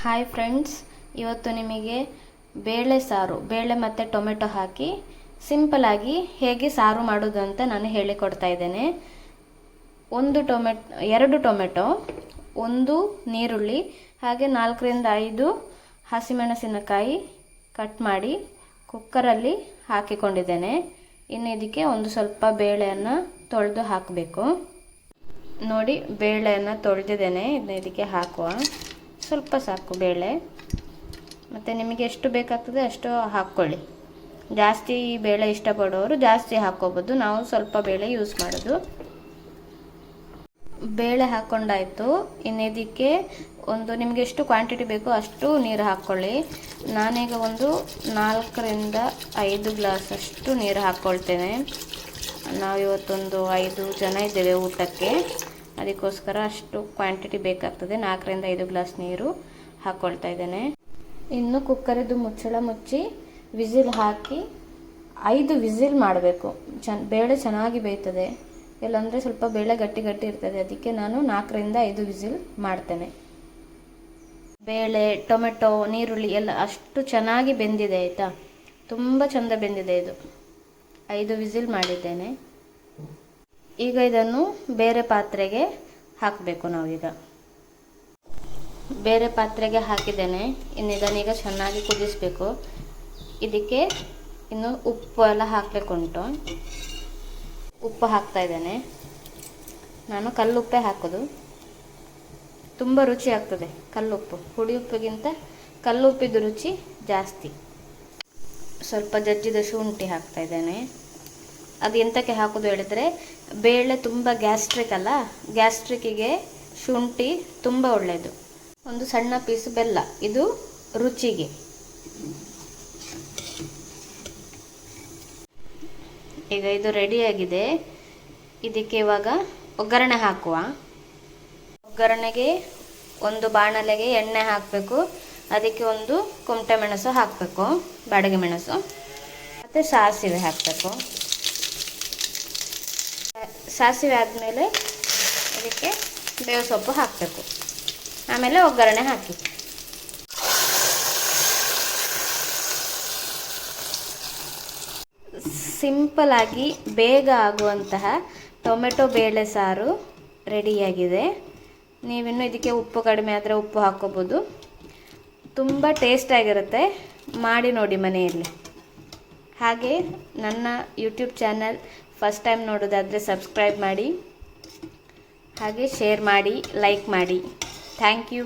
Hi friends, ಇವತ್ತು ನಿಮಗೆ ಬೇಳೆ ಸಾರು, ಬೇಳೆ ಮತ್ತು ಟೊಮೆಟೊ ಹಾಕಿ ಸಿಂಪಲಾಗಿ ಹೇಗೆ ಸಾರು ಮಾಡೋದು ಅಂತ ನಾನು ಹೇಳಿಕೊಡ್ತಾ ಇದ್ದೇನೆ. ಎರಡು ಟೊಮೆಟೊ, ಒಂದು ನೀರುಳ್ಳಿ, ಹಾಗೆ 4-5 ಹಸಿಮೆಣಸಿನಕಾಯಿ ಕಟ್ ಮಾಡಿ ಕುಕ್ಕರಲ್ಲಿ ಹಾಕಿಕೊಂಡಿದ್ದೇನೆ. ಇನ್ನು ಇದಕ್ಕೆ ಒಂದು ಸ್ವಲ್ಪ ಬೇಳೆಯನ್ನು ತೊಳೆದು ಹಾಕಬೇಕು. ನೋಡಿ, ಬೇಳೆಯನ್ನು ತೊಳೆದಿದ್ದೇನೆ. ಇದನ್ನ ಇದಕ್ಕೆ ಹಾಕುವ. ಸ್ವಲ್ಪ ಸಾಕು ಬೇಳೆ, ಮತ್ತು ನಿಮಗೆ ಎಷ್ಟು ಬೇಕಾಗ್ತದೆ ಅಷ್ಟು ಹಾಕ್ಕೊಳ್ಳಿ. ಜಾಸ್ತಿ ಬೇಳೆ ಇಷ್ಟಪಡೋರು ಜಾಸ್ತಿ ಹಾಕ್ಕೋಬೋದು. ನಾವು ಸ್ವಲ್ಪ ಬೇಳೆ ಯೂಸ್ ಮಾಡೋದು. ಬೇಳೆ ಹಾಕ್ಕೊಂಡಾಯಿತು. ಇನ್ನು ಇದಕ್ಕೆ ನಿಮಗೆ ಎಷ್ಟು ಕ್ವಾಂಟಿಟಿ ಬೇಕೋ ಅಷ್ಟು ನೀರು ಹಾಕ್ಕೊಳ್ಳಿ. ನಾನೀಗ 4-5 ಗ್ಲಾಸ್ ಅಷ್ಟು ನೀರು ಹಾಕ್ಕೊಳ್ತೇನೆ. ನಾವಿವತ್ತೊಂದು 5 ಜನ ಇದ್ದೇವೆ ಊಟಕ್ಕೆ, ಅದಕ್ಕೋಸ್ಕರ ಅಷ್ಟು ಕ್ವಾಂಟಿಟಿ ಬೇಕಾಗ್ತದೆ. 4-5 ಗ್ಲಾಸ್ ನೀರು ಹಾಕ್ಕೊಳ್ತಾ ಇದ್ದೇನೆ. ಇನ್ನು ಕುಕ್ಕರಿದ್ದು ಮುಚ್ಚಳ ಮುಚ್ಚಿ ವಿಸಿಲ್ ಹಾಕಿ 5 ವಿಸಿಲ್ ಮಾಡಬೇಕು. ಬೇಳೆ ಚೆನ್ನಾಗಿ ಬೇಯ್ತದೆ. ಇಲ್ಲಾಂದರೆ ಸ್ವಲ್ಪ ಬೇಳೆ ಗಟ್ಟಿ ಇರ್ತದೆ. ಅದಕ್ಕೆ ನಾನು 4-5 ವಿಸಿಲ್ ಮಾಡ್ತೇನೆ. ಬೇಳೆ, ಟೊಮೆಟೊ, ನೀರುಳ್ಳಿ ಎಲ್ಲ ಅಷ್ಟು ಚೆನ್ನಾಗಿ ಬೆಂದಿದೆ ಆಯಿತಾ. ತುಂಬ ಚೆಂದ ಬೆಂದಿದೆ ಇದು. 5 ವಿಸಿಲ್ ಮಾಡಿದ್ದೇನೆ. ಈಗ ಇದನ್ನು ಬೇರೆ ಪಾತ್ರೆಗೆ ಹಾಕಬೇಕು. ನಾವೀಗ ಬೇರೆ ಪಾತ್ರೆಗೆ ಹಾಕಿದ್ದೇನೆ. ಇದನ್ನೀಗ ಚೆನ್ನಾಗಿ ಕುದಿಸಬೇಕು. ಇದಕ್ಕೆ ಇನ್ನು ಉಪ್ಪು ಎಲ್ಲ ಹಾಕಬೇಕುಂಟು. ಉಪ್ಪು ಹಾಕ್ತಾ ಇದ್ದೇನೆ. ನಾನು ಕಲ್ಲುಪ್ಪೇ ಹಾಕೋದು. ತುಂಬ ರುಚಿ ಆಗ್ತದೆ ಕಲ್ಲುಪ್ಪು. ಹುಳಿ ಉಪ್ಪಿಗಿಂತ ಕಲ್ಲುಪ್ಪಿದ್ದು ರುಚಿ ಜಾಸ್ತಿ. ಸ್ವಲ್ಪ ಜಜ್ಜಿದ ಶುಂಠಿ ಹಾಕ್ತಾ ಇದ್ದೇನೆ. ಅದು ಎಂತಕ್ಕೆ ಹಾಕೋದು ಹೇಳಿದರೆ, ಬೇಳೆ ತುಂಬ ಗ್ಯಾಸ್ಟ್ರಿಕ್ ಅಲ್ಲ, ಗ್ಯಾಸ್ಟ್ರಿಕ್ಕಿಗೆ ಶುಂಠಿ ತುಂಬ ಒಳ್ಳೆಯದು. ಒಂದು ಸಣ್ಣ ಪೀಸ್ ಬೆಲ್ಲ, ಇದು ರುಚಿಗೆ. ಈಗ ಇದು ರೆಡಿಯಾಗಿದೆ. ಇದಕ್ಕೆ ಇವಾಗ ಒಗ್ಗರಣೆ ಹಾಕುವ. ಒಗ್ಗರಣೆಗೆ ಒಂದು ಬಾಣಲೆಗೆ ಎಣ್ಣೆ ಹಾಕಬೇಕು. ಅದಕ್ಕೆ ಒಂದು ಕುಮಟೆ ಮೆಣಸು ಹಾಕಬೇಕು, ಬಾಡಿಗೆ ಮೆಣಸು, ಮತ್ತು ಸಾಸಿವೆ ಹಾಕಬೇಕು. ಸಾಸಿವೆ ಆದಮೇಲೆ ಅದಕ್ಕೆ ಬೇವು ಸೊಪ್ಪು ಹಾಕಬೇಕು. ಆಮೇಲೆ ಒಗ್ಗರಣೆ ಹಾಕಿ. ಸಿಂಪಲಾಗಿ ಬೇಗ ಆಗುವಂತಹ ಟೊಮೆಟೊ ಬೇಳೆ ಸಾರು ರೆಡಿಯಾಗಿದೆ. ನೀವಿನ್ನೂ ಇದಕ್ಕೆ ಉಪ್ಪು ಕಡಿಮೆ ಆದರೆ ಉಪ್ಪು ಹಾಕ್ಕೋಬೋದು. ತುಂಬ ಟೇಸ್ಟಾಗಿರುತ್ತೆ. ಮಾಡಿ ನೋಡಿ ಮನೆಯಲ್ಲಿ. ಹಾಗೆ ನನ್ನ ಯೂಟ್ಯೂಬ್ ಚಾನಲ್ ಫಸ್ಟ್ ಟೈಮ್ ನೋಡೋದಾದರೆ ಸಬ್ಸ್ಕ್ರೈಬ್ ಮಾಡಿ, ಹಾಗೆ ಶೇರ್ ಮಾಡಿ, ಲೈಕ್ ಮಾಡಿ. Thank you.